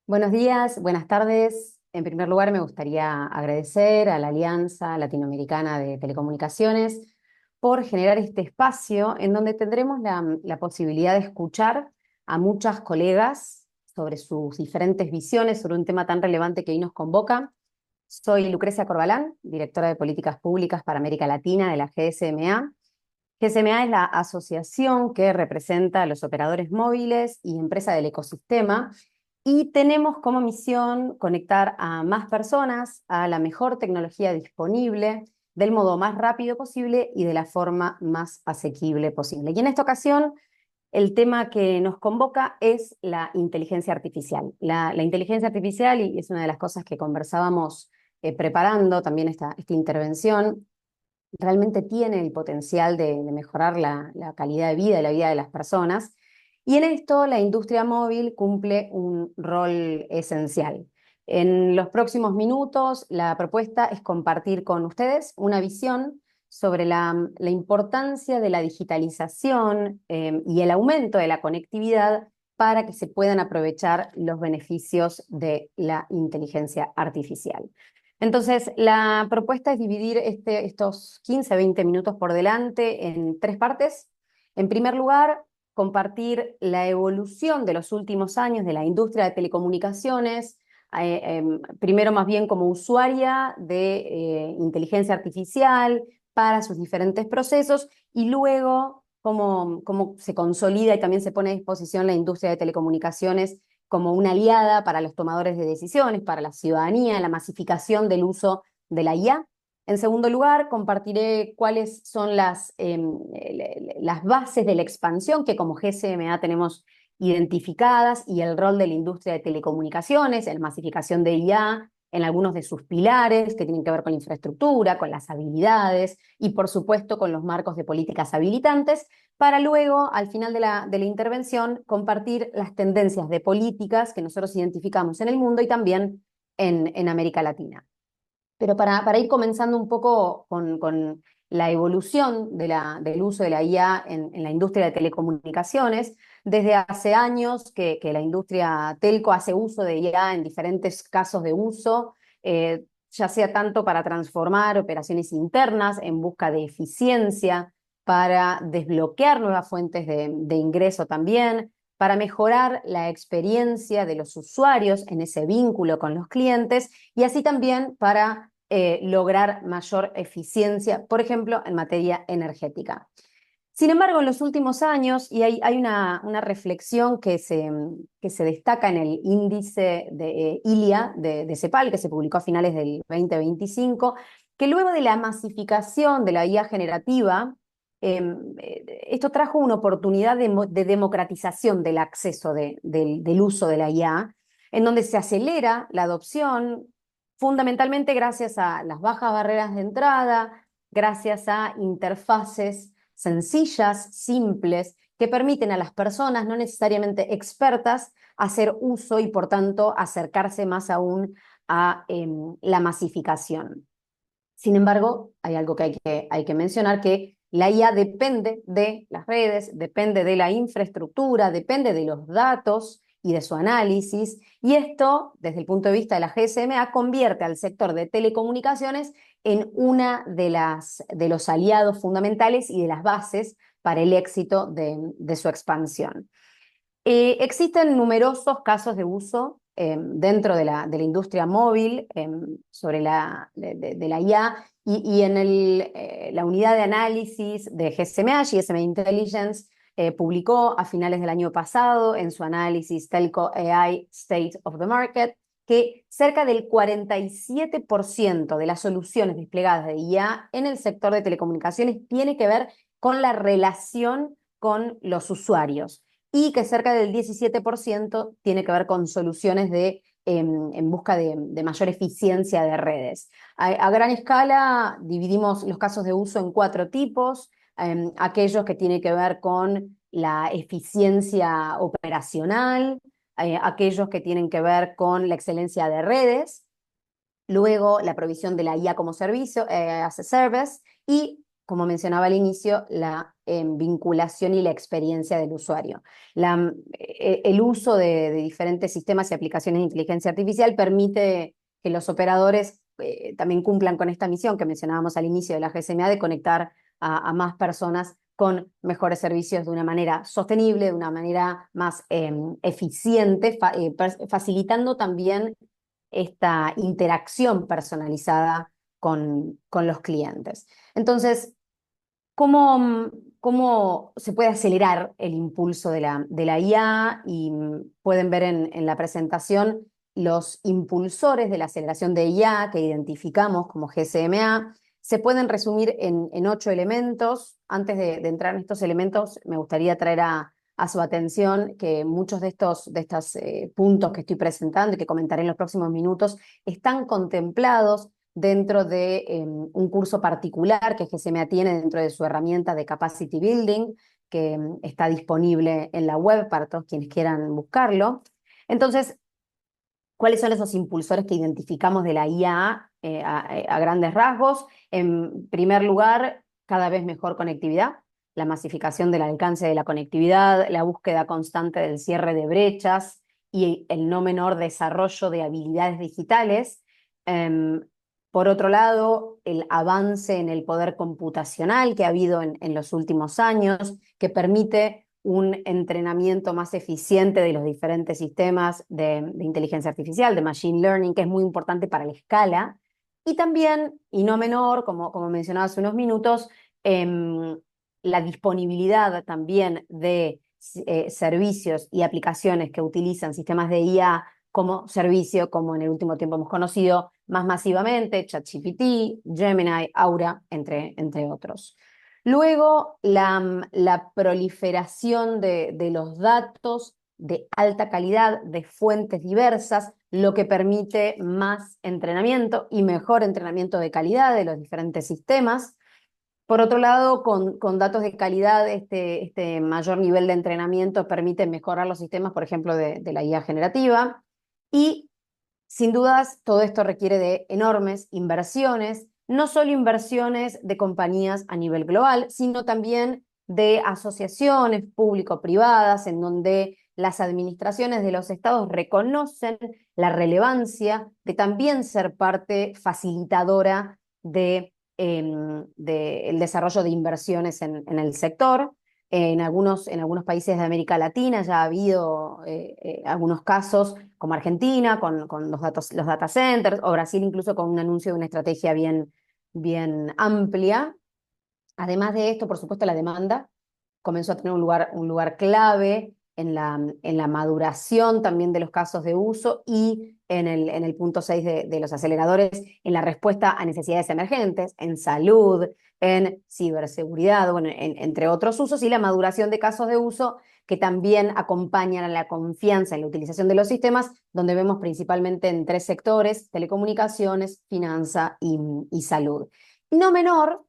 Buenos días, buenas tardes. En primer lugar, me gustaría agradecer a la Alianza Latinoamericana de Telecomunicaciones por generar este espacio en donde tendremos la posibilidad de escuchar a muchas colegas sobre sus diferentes visiones sobre un tema tan relevante que hoy nos convoca. Soy Lucrecia Corbalán, directora de Políticas Públicas para América Latina de la GSMA. GSMA es la asociación que representa a los operadores móviles y empresas del ecosistema y tenemos como misión conectar a más personas a la mejor tecnología disponible del modo más rápido posible y de la forma más asequible posible. Y en esta ocasión, el tema que nos convoca es la inteligencia artificial. La inteligencia artificial, y es una de las cosas que conversábamos preparando también esta intervención, realmente tiene el potencial de mejorar la calidad de vida y la vida de las personas. Y en esto la industria móvil cumple un rol esencial. En los próximos minutos, la propuesta es compartir con ustedes una visión sobre la importancia de la digitalización y el aumento de la conectividad para que se puedan aprovechar los beneficios de la inteligencia artificial. Entonces, la propuesta es dividir estos 15-20 minutos por delante en tres partes. En primer lugar, compartir la evolución de los últimos años de la industria de telecomunicaciones, primero más bien como usuaria de inteligencia artificial para sus diferentes procesos y luego cómo se consolida y también se pone a disposición la industria de telecomunicaciones como una aliada para los tomadores de decisiones, para la ciudadanía, la masificación del uso de la IA. En segundo lugar, compartiré cuáles son las bases de la expansión que como GSMA tenemos identificadas y el rol de la industria de telecomunicaciones, en la masificación de IA, en algunos de sus pilares que tienen que ver con la infraestructura, con las habilidades y por supuesto con los marcos de políticas habilitantes, para luego, al final de la intervención, compartir las tendencias de políticas que nosotros identificamos en el mundo y también en América Latina. Pero para ir comenzando un poco con la evolución del uso de la IA en la industria de telecomunicaciones, desde hace años que la industria telco hace uso de IA en diferentes casos de uso, ya sea tanto para transformar operaciones internas en busca de eficiencia, para desbloquear nuevas fuentes de ingreso también, para mejorar la experiencia de los usuarios en ese vínculo con los clientes y así también para lograr mayor eficiencia, por ejemplo, en materia energética. Sin embargo, en los últimos años, y hay una reflexión que se destaca en el índice de ILIA de CEPAL, que se publicó a finales del 2025, que luego de la masificación de la IA generativa, esto trajo una oportunidad de democratización del acceso del uso de la IA, en donde se acelera la adopción, fundamentalmente gracias a las bajas barreras de entrada, gracias a interfaces sencillas, simples, que permiten a las personas no necesariamente expertas hacer uso y por tanto acercarse más aún a la masificación. Sin embargo, hay algo que hay que mencionar, que la IA depende de las redes, depende de la infraestructura, depende de los datos y de su análisis, y esto, desde el punto de vista de la GSMA, convierte al sector de telecomunicaciones en una de los aliados fundamentales y de las bases para el éxito de su expansión. Existen numerosos casos de uso dentro de la industria móvil sobre de la IA y en la unidad de análisis de GSMA, GSMA Intelligence, publicó a finales del año pasado en su análisis Telco AI State of the Market que cerca del 47% de las soluciones desplegadas de IA en el sector de telecomunicaciones tiene que ver con la relación con los usuarios y que cerca del 17% tiene que ver con soluciones en busca de mayor eficiencia de redes. A gran escala dividimos los casos de uso en cuatro tipos, aquellos que tienen que ver con la eficiencia operacional, aquellos que tienen que ver con la excelencia de redes, luego la provisión de la IA como servicio, as a service, y como mencionaba al inicio, la vinculación y la experiencia del usuario. El uso de diferentes sistemas y aplicaciones de inteligencia artificial permite que los operadores también cumplan con esta misión que mencionábamos al inicio de la GSMA, de conectar a más personas con mejores servicios de una manera sostenible, de una manera más eficiente, facilitando también esta interacción personalizada con los clientes. Entonces, ¿cómo, cómo se puede acelerar el impulso de la IA? Y pueden ver en la presentación los impulsores de la aceleración de IA que identificamos como GSMA. Se pueden resumir en 8 elementos. Antes de entrar en estos elementos, me gustaría traer a su atención que muchos de estos puntos que estoy presentando y que comentaré en los próximos minutos están contemplados dentro de un curso particular que GSMA tiene dentro de su herramienta de Capacity Building, que está disponible en la web para todos quienes quieran buscarlo. Entonces, ¿cuáles son esos impulsores que identificamos de la IA a grandes rasgos? En primer lugar, cada vez mejor conectividad, la masificación del alcance de la conectividad, la búsqueda constante del cierre de brechas y el no menor desarrollo de habilidades digitales. Por otro lado, el avance en el poder computacional que ha habido en los últimos años, que permite un entrenamiento más eficiente de los diferentes sistemas de inteligencia artificial, de machine learning, que es muy importante para la escala. Y también, y no menor, como mencionaba hace unos minutos, la disponibilidad también de servicios y aplicaciones que utilizan sistemas de IA como servicio, como en el último tiempo hemos conocido más masivamente, ChatGPT, Gemini, Aura, entre otros. Luego, la proliferación de los datos de alta calidad, de fuentes diversas, lo que permite más entrenamiento y mejor entrenamiento de calidad de los diferentes sistemas. Por otro lado, con datos de calidad, este mayor nivel de entrenamiento permite mejorar los sistemas, por ejemplo, de la IA generativa. Y sin dudas, todo esto requiere de enormes inversiones, no solo inversiones de compañías a nivel global, sino también de asociaciones público-privadas, en donde las administraciones de los estados reconocen la relevancia de también ser parte facilitadora del desarrollo de inversiones en el sector. En algunos países de América Latina ya ha habido algunos casos, como Argentina, con los data centers, o Brasil incluso con un anuncio de una estrategia bien amplia. Además de esto, por supuesto, la demanda comenzó a tener un lugar clave en la maduración también de los casos de uso y en el punto 6 de los aceleradores, en la respuesta a necesidades emergentes, en salud, en ciberseguridad, bueno, entre otros usos, y la maduración de casos de uso que también acompañan a la confianza en la utilización de los sistemas, donde vemos principalmente en 3 sectores: telecomunicaciones, finanza y salud. No menor,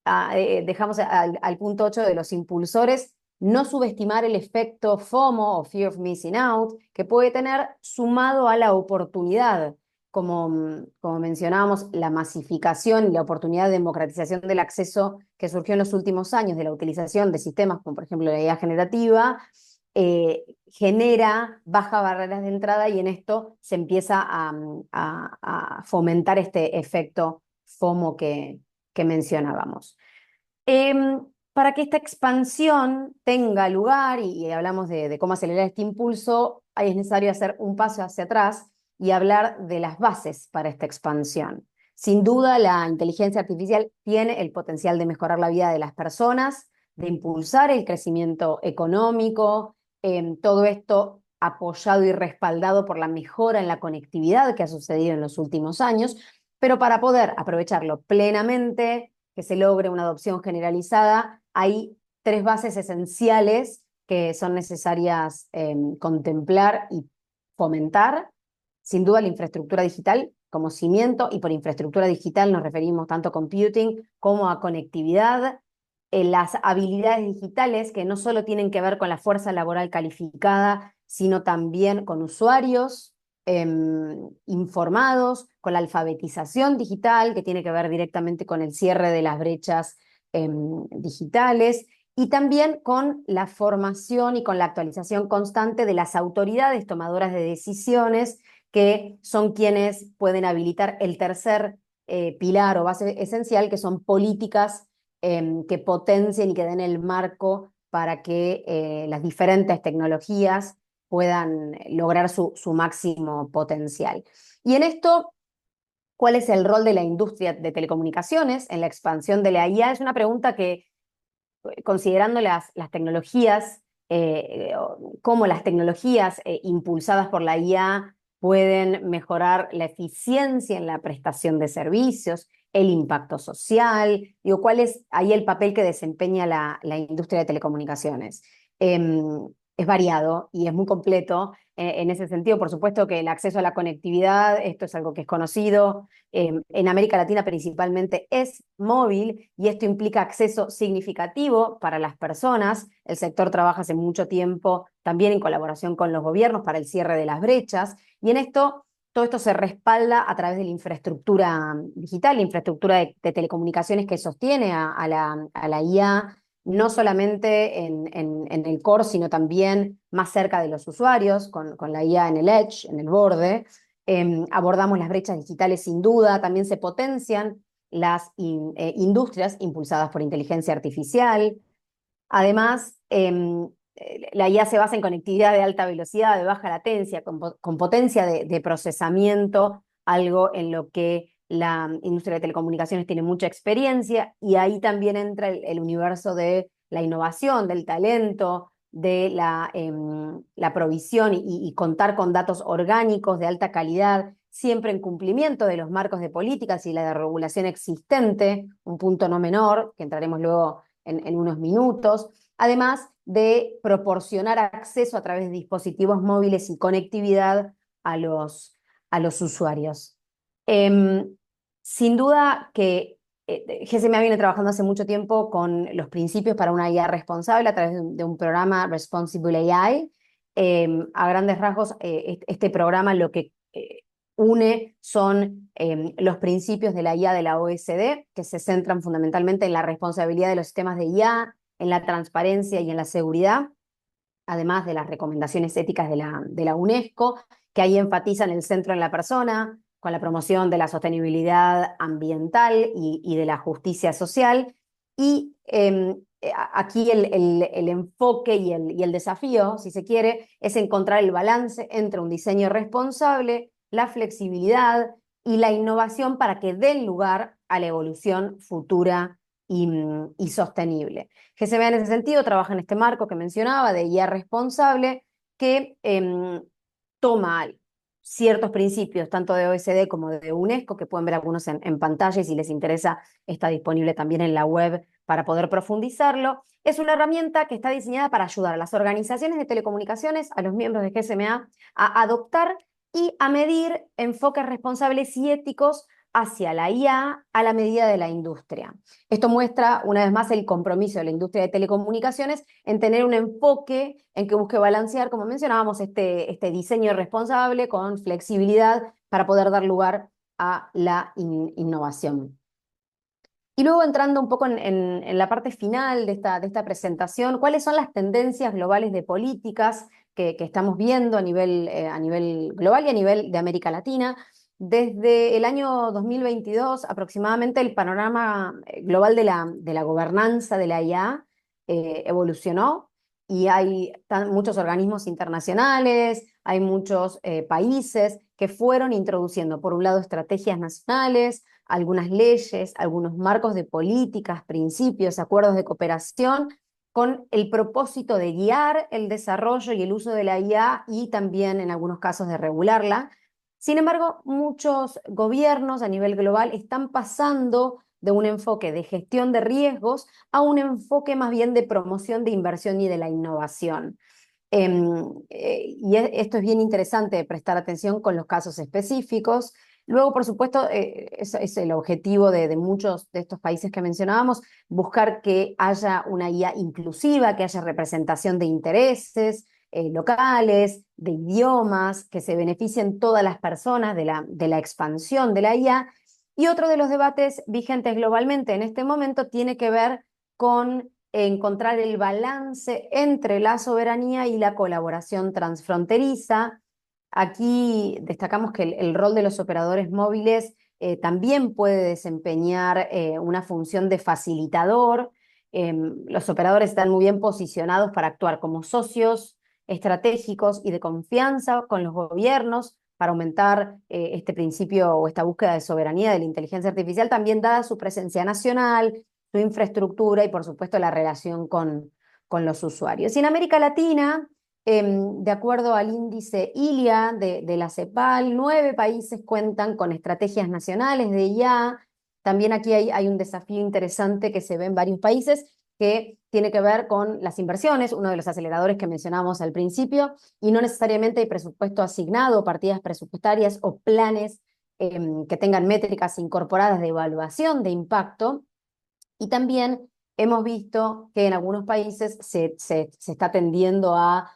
dejamos al punto 8 de los impulsores, no subestimar el efecto FOMO o Fear of Missing Out que puede tener sumado a la oportunidad, como mencionábamos, la masificación y la oportunidad de democratización del acceso que surgió en los últimos años de la utilización de sistemas como por ejemplo la IA generativa, genera bajas barreras de entrada y en esto se empieza a fomentar este efecto FOMO que mencionábamos. Para que esta expansión tenga lugar, y hablamos de cómo acelerar este impulso, es necesario hacer un paso hacia atrás y hablar de las bases para esta expansión. Sin duda, la inteligencia artificial tiene el potencial de mejorar la vida de las personas, de impulsar el crecimiento económico, todo esto apoyado y respaldado por la mejora en la conectividad que ha sucedido en los últimos años, pero para poder aprovecharlo plenamente, que se logre una adopción generalizada, hay 3 bases esenciales que son necesarias contemplar y fomentar. Sin duda, la infraestructura digital como cimiento, y por infraestructura digital nos referimos tanto a computing como a conectividad. Las habilidades digitales que no solo tienen que ver con la fuerza laboral calificada, sino también con usuarios informados, con la alfabetización digital, que tiene que ver directamente con el cierre de las brechas digitales, y también con la formación y con la actualización constante de las autoridades tomadoras de decisiones, que son quienes pueden habilitar el tercer pilar o base esencial, que son políticas que potencien y que den el marco para que las diferentes tecnologías puedan lograr su máximo potencial. Y en esto, ¿cuál es el rol de la industria de telecomunicaciones en la expansión de la IA? Es una pregunta que, considerando las tecnologías, cómo las tecnologías impulsadas por la IA pueden mejorar la eficiencia en la prestación de servicios, el impacto social, digo, cuál es ahí el papel que desempeña la industria de telecomunicaciones. Es variado y es muy completo. En ese sentido, por supuesto que el acceso a la conectividad, esto es algo que es conocido, en América Latina principalmente es móvil, y esto implica acceso significativo para las personas. El sector trabaja hace mucho tiempo también en colaboración con los gobiernos para el cierre de las brechas, y en esto todo esto se respalda a través de la infraestructura digital, la infraestructura de telecomunicaciones que sostiene a la IA, no solamente en el core, sino también más cerca de los usuarios, con la IA en el edge, en el borde. Abordamos las brechas digitales sin duda, también se potencian las industrias impulsadas por inteligencia artificial. Además, la IA se basa en conectividad de alta velocidad, de baja latencia, con potencia de procesamiento, algo en lo que la industria de telecomunicaciones tiene mucha experiencia, y ahí también entra el universo de la innovación, del talento, de la provisión y contar con datos orgánicos de alta calidad, siempre en cumplimiento de los marcos de políticas y la de regulación existente, un punto no menor, que entraremos luego en unos minutos, además de proporcionar acceso a través de dispositivos móviles y conectividad a los usuarios. Eh, Sin duda que GSMA viene trabajando hace mucho tiempo con los principios para una IA responsable a través de un programa Responsible AI. A grandes rasgos, este programa lo que une son los principios de la IA de la OSD, que se centran fundamentalmente en la responsabilidad de los sistemas de IA, en la transparencia y en la seguridad, además de las recomendaciones éticas de la UNESCO, que ahí enfatizan el centro en la persona, con la promoción de la sostenibilidad ambiental y de la justicia social. Y aquí el enfoque y el desafío, si se quiere, es encontrar el balance entre un diseño responsable, la flexibilidad y la innovación para que den lugar a la evolución futura y sostenible. GSMA en ese sentido trabaja en este marco que mencionaba de IA responsable, que toma ciertos principios, tanto de OECD como de UNESCO, que pueden ver algunos en pantalla, y si les interesa está disponible también en la web para poder profundizarlo. Es una herramienta que está diseñada para ayudar a las organizaciones de telecomunicaciones, a los miembros de GSMA, a adoptar y a medir enfoques responsables y éticos hacia la IA a la medida de la industria. Esto muestra una vez más el compromiso de la industria de telecomunicaciones en tener un enfoque en que busque balancear, como mencionábamos, este diseño responsable con flexibilidad para poder dar lugar a la innovación. Y luego, entrando un poco en la parte final de esta presentación, ¿cuáles son las tendencias globales de políticas que estamos viendo a nivel global y a nivel de América Latina? Desde el año 2022, aproximadamente, el panorama global de la gobernanza de la IA evolucionó, y hay muchos organismos internacionales, hay muchos países que fueron introduciendo, por un lado, estrategias nacionales, algunas leyes, algunos marcos de políticas, principios, acuerdos de cooperación, con el propósito de guiar el desarrollo y el uso de la IA, y también en algunos casos de regularla. Sin embargo, muchos gobiernos a nivel global están pasando de un enfoque de gestión de riesgos a un enfoque más bien de promoción de inversión y de la innovación. Esto es bien interesante de prestar atención con los casos específicos. Luego, por supuesto, es el objetivo de muchos de estos países que mencionábamos, buscar que haya una IA inclusiva, que haya representación de intereses locales, de idiomas, que se beneficien todas las personas de la expansión de la IA. Y otro de los debates vigentes globalmente en este momento tiene que ver con encontrar el balance entre la soberanía y la colaboración transfronteriza. Aquí destacamos que el rol de los operadores móviles también puede desempeñar una función de facilitador. Los operadores están muy bien posicionados para actuar como socios estratégicos y de confianza con los gobiernos para aumentar este principio o esta búsqueda de soberanía de la inteligencia artificial, también dada su presencia nacional, su infraestructura y por supuesto la relación con los usuarios. Y en América Latina, de acuerdo al índice ILIA de la CEPAL, 9 países cuentan con estrategias nacionales de IA. También aquí hay un desafío interesante que se ve en varios países que tiene que ver con las inversiones, uno de los aceleradores que mencionamos al principio, y no necesariamente hay presupuesto asignado, partidas presupuestarias o planes que tengan métricas incorporadas de evaluación de impacto. Y también hemos visto que en algunos países se está tendiendo a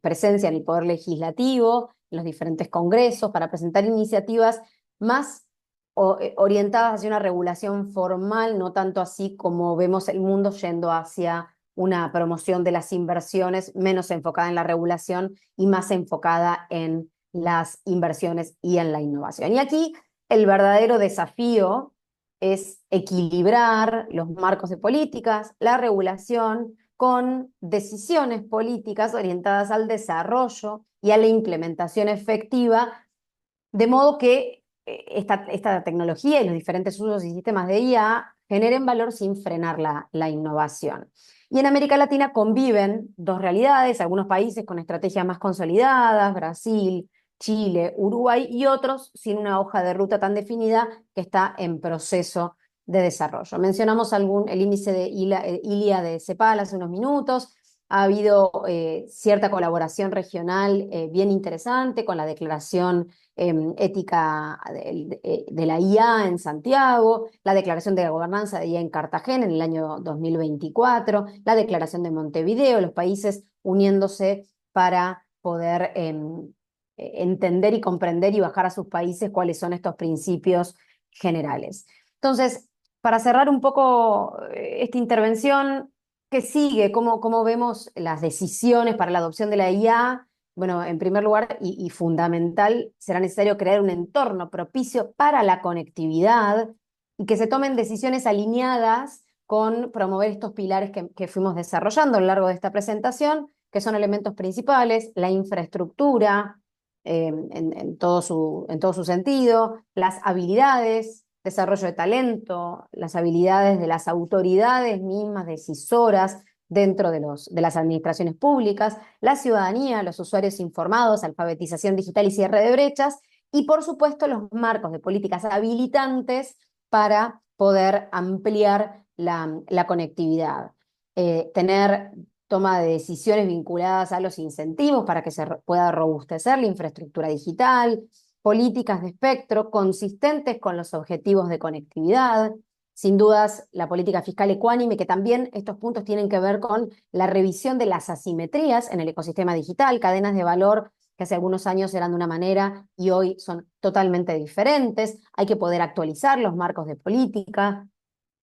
presencia en el poder legislativo, en los diferentes congresos, para presentar iniciativas más orientadas hacia una regulación formal, no tanto así como vemos el mundo yendo hacia una promoción de las inversiones menos enfocada en la regulación y más enfocada en las inversiones y en la innovación. Y aquí el verdadero desafío es equilibrar los marcos de políticas, la regulación, con decisiones políticas orientadas al desarrollo y a la implementación efectiva, de modo que esta tecnología y los diferentes usos y sistemas de IA generen valor sin frenar la innovación. Y en América Latina conviven dos realidades, algunos países con estrategias más consolidadas, Brasil, Chile, Uruguay, y otros sin una hoja de ruta tan definida que está en proceso de desarrollo. Mencionamos el índice de ILIA de CEPAL hace unos minutos. Ha habido cierta colaboración regional bien interesante con la declaración ética de la IA en Santiago, la declaración de la gobernanza de IA en Cartagena en el año 2024, la declaración de Montevideo, los países uniéndose para poder entender y comprender y bajar a sus países cuáles son estos principios generales. Entonces, para cerrar un poco esta intervención, ¿qué sigue? ¿Cómo vemos las decisiones para la adopción de la IA? Bueno, en primer lugar y fundamental, será necesario crear un entorno propicio para la conectividad y que se tomen decisiones alineadas con promover estos pilares que fuimos desarrollando a lo largo de esta presentación, que son elementos principales: la infraestructura en todo su sentido, las habilidades, desarrollo de talento, las habilidades de las autoridades mismas decisoras dentro de las administraciones públicas, la ciudadanía, los usuarios informados, alfabetización digital y cierre de brechas, y por supuesto los marcos de políticas habilitantes para poder ampliar la conectividad. Tener toma de decisiones vinculadas a los incentivos para que se pueda robustecer la infraestructura digital, políticas de espectro consistentes con los objetivos de conectividad, sin dudas la política fiscal ecuánime, que también estos puntos tienen que ver con la revisión de las asimetrías en el ecosistema digital, cadenas de valor que hace algunos años eran de una manera y hoy son totalmente diferentes. Hay que poder actualizar los marcos de política,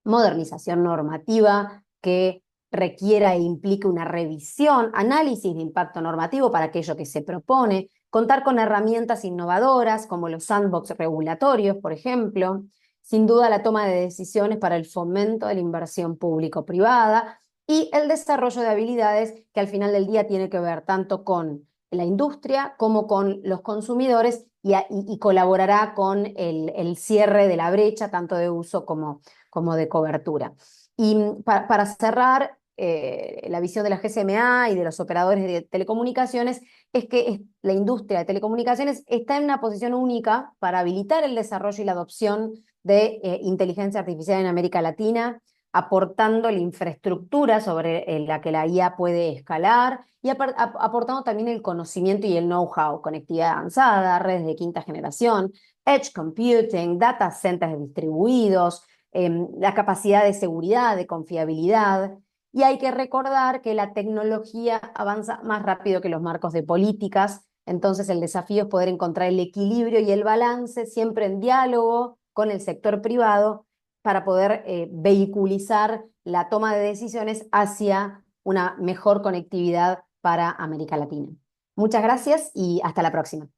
modernización normativa que requiera e implique una revisión, análisis de impacto normativo para aquello que se propone, contar con herramientas innovadoras como los sandbox regulatorios, por ejemplo, sin duda la toma de decisiones para el fomento de la inversión público-privada y el desarrollo de habilidades que al final del día tiene que ver tanto con la industria como con los consumidores y colaborará con el cierre de la brecha tanto de uso como de cobertura. Y para cerrar, la visión de la GCMA y de los operadores de telecomunicaciones es que la industria de telecomunicaciones está en una posición única para habilitar el desarrollo y la adopción de inteligencia artificial en América Latina, aportando la infraestructura sobre la que la IA puede escalar y aportando también el conocimiento y el know-how, conectividad avanzada, redes de quinta generación, edge computing, data centers distribuidos, la capacidad de seguridad, de confiabilidad. Y hay que recordar que la tecnología avanza más rápido que los marcos de políticas, entonces el desafío es poder encontrar el equilibrio y el balance siempre en diálogo con el sector privado para poder vehiculizar la toma de decisiones hacia una mejor conectividad para América Latina. Muchas gracias y hasta la próxima.